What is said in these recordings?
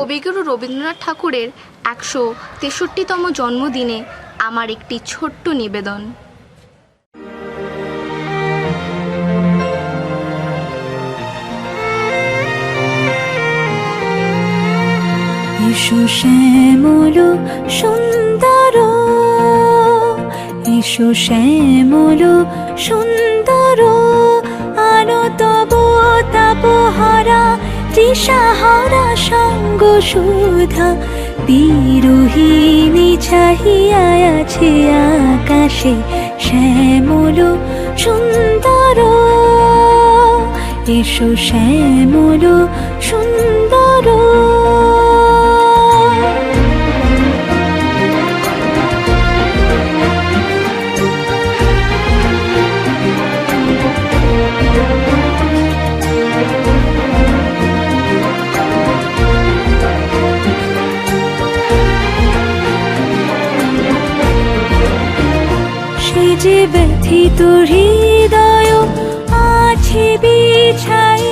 কবিগুরু রবীন্দ্রনাথ ঠাকুরের ১৬৩তম জন্মদিনে আমার একটি ছোট্ট নিবেদন। এসো শ্যামল সুন্দর, এসো শ্যামল সুন্দর, আলো তব তাপহারা তৃষাহারা সঙ্গ সুধা। বিরোহিণী চাহিয়া আছে আকাশে শ্যামল সুন্দর, এসো শ্যামল সুন্দর। যে ব্যথিত হৃদয় আছে বিছাই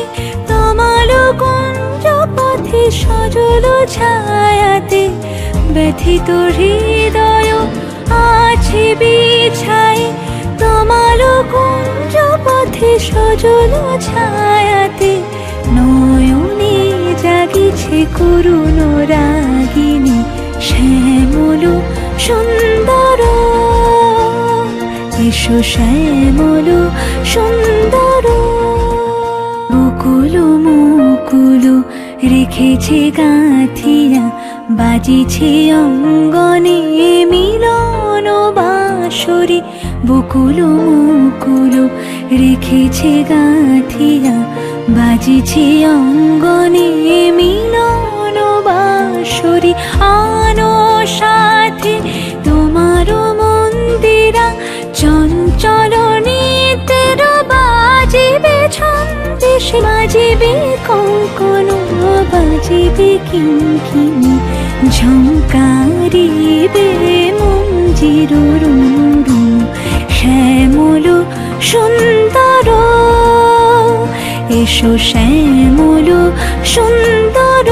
তমাল কুঞ্জ পথে সজল ছায়াতে। ব্যথিত হৃদয় আছে বিছাই তমাল কুঞ্জ পথে সজল ছায়াতে। নয়নে জাগিছে করুণ রাগিনী শ্যামল সুন্দর, এসো শ্যামল সুন্দর। বকুল মুকুল রেখেছে গাঁথিয়া, বাজিছে অঙ্গনে মিলন বাঁশরি। বকুল মুকুল রেখেছে গাঁথিয়া, বাজিছে অঙ্গনে মিলন বাঁশরি। আনো সাথে তোমার মন্দিরা চঞ্চল নিতের বাজিবে ছন্দেশে। বাজিবে কঙ্কণ, বাজিবে কিঙ্কিণী, ঝঙ্কারিবে মঞ্জির রুরু। শ্যামল সুন্দর, এসো শ্যামল সুন্দর।